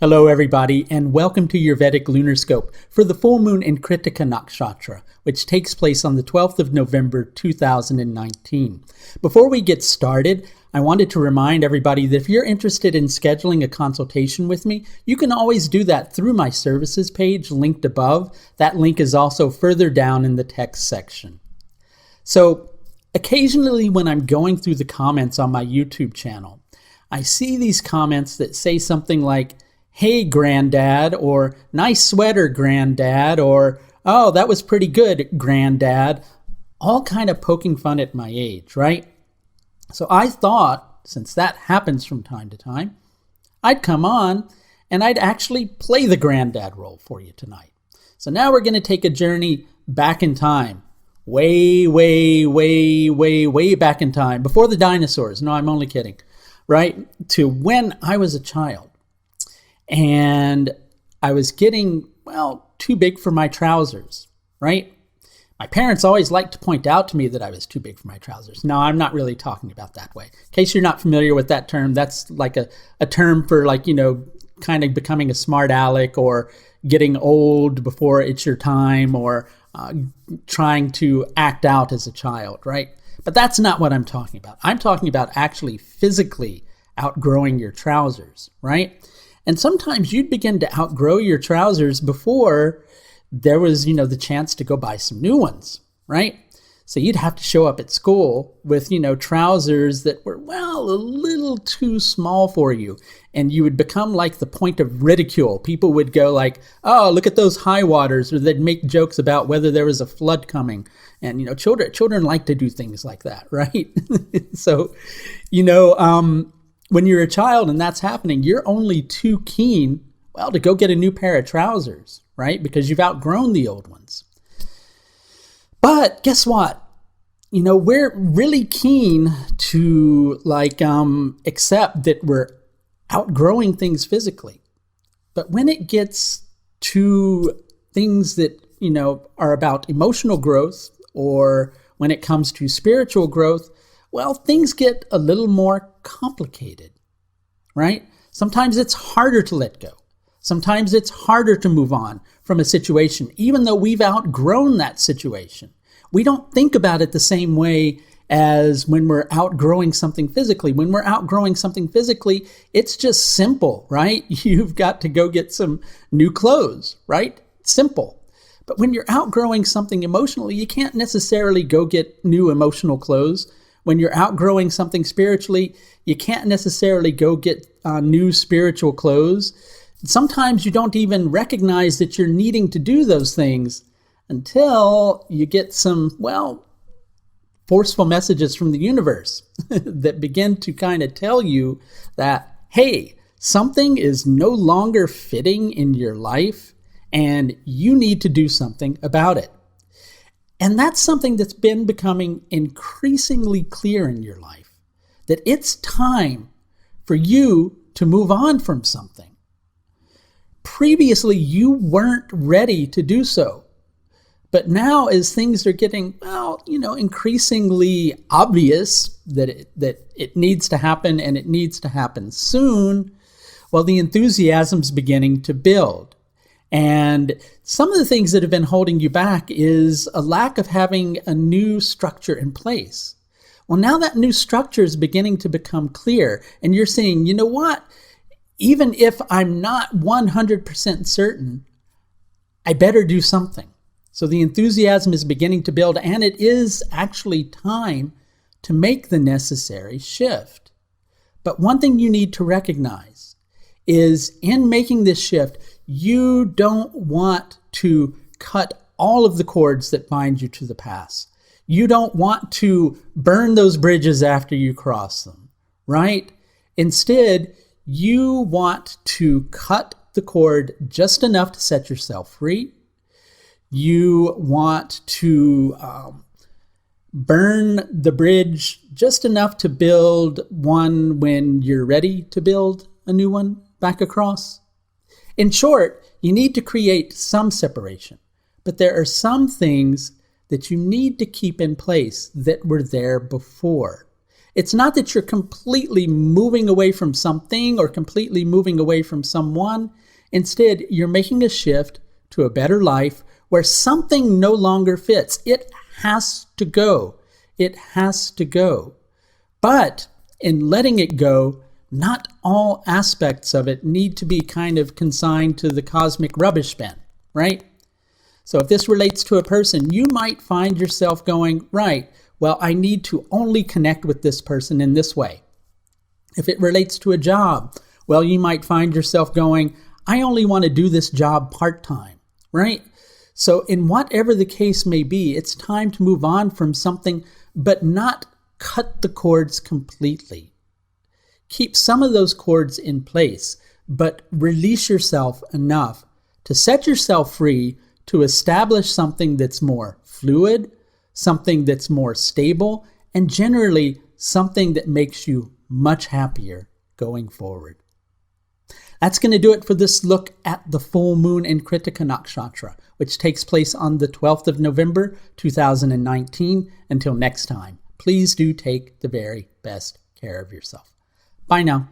Hello everybody, and welcome to your Vedic lunar scope for the full moon in Krittika Nakshatra, which takes place on the 12th of November 2019. Before we get started, I wanted to remind everybody that if you're interested in scheduling a consultation with me, you can always do that through my services page linked above. That link is also further down in the text section. So occasionally when I'm going through the comments on my YouTube channel, I see these comments that say something like, "Hey, Granddad," or "Nice sweater, Granddad," or "Oh, that was pretty good, Granddad," all kind of poking fun at my age, right? So I thought, since that happens from time to time, I'd come on and I'd actually play the Granddad role for you tonight. So now we're going to take a journey back in time, way back in time, before the dinosaurs. No, I'm only kidding, right? To when I was a child. And I was getting, too big for my trousers, right? My parents always liked to point out to me that I was too big for my trousers. No, I'm not really talking about that way. In case you're not familiar with that term, that's like a term for kind of becoming a smart aleck or getting old before it's your time or trying to act out as a child, right? But that's not what I'm talking about. I'm talking about actually physically outgrowing your trousers, right? And sometimes you'd begin to outgrow your trousers before there was, the chance to go buy some new ones, right? So you'd have to show up at school with, trousers that were, a little too small for you. And you would become like the point of ridicule. People would go like, "Oh, look at those high waters," or they'd make jokes about whether there was a flood coming. And, children like to do things like that, right? So, when you're a child and that's happening, you're only too keen, to go get a new pair of trousers, right? Because you've outgrown the old ones. But guess what? We're really keen to accept that we're outgrowing things physically. But when it gets to things that, are about emotional growth, or when it comes to spiritual growth, things get a little more complicated, right? Sometimes it's harder to let go. Sometimes it's harder to move on from a situation, even though we've outgrown that situation. We don't think about it the same way as when we're outgrowing something physically. When we're outgrowing something physically, it's just simple, right? You've got to go get some new clothes, right? Simple. But when you're outgrowing something emotionally, you can't necessarily go get new emotional clothes. When you're outgrowing something spiritually, you can't necessarily go get new spiritual clothes. Sometimes you don't even recognize that you're needing to do those things until you get some, forceful messages from the universe that begin to kind of tell you that, hey, something is no longer fitting in your life and you need to do something about it. And that's something that's been becoming increasingly clear in your life, that it's time for you to move on from something. Previously, you weren't ready to do so. But now as things are getting, increasingly obvious that it needs to happen and it needs to happen soon, the enthusiasm's beginning to build. And some of the things that have been holding you back is a lack of having a new structure in place. Well, now that new structure is beginning to become clear, and you're saying, you know what? Even if I'm not 100% certain, I better do something. So the enthusiasm is beginning to build, and it is actually time to make the necessary shift. But one thing you need to recognize is in making this shift, you don't want to cut all of the cords that bind you to the past. You don't want to burn those bridges after you cross them, right? Instead, you want to cut the cord just enough to set yourself free. You want to burn the bridge just enough to build one when you're ready to build a new one back across. In short, you need to create some separation, but there are some things that you need to keep in place that were there before. It's not that you're completely moving away from something or completely moving away from someone. Instead, you're making a shift to a better life where something no longer fits. It has to go. It has to go. But in letting it go, not all aspects of it need to be kind of consigned to the cosmic rubbish bin, right? So if this relates to a person, you might find yourself going, right, well, I need to only connect with this person in this way. If it relates to a job, well, you might find yourself going, I only want to do this job part-time, right? So in whatever the case may be, it's time to move on from something, but not cut the cords completely. Keep some of those cords in place, but release yourself enough to set yourself free to establish something that's more fluid, something that's more stable, and generally something that makes you much happier going forward. That's going to do it for this look at the full moon in Krittika Nakshatra, which takes place on the 12th of November, 2019. Until next time, please do take the very best care of yourself. Bye now.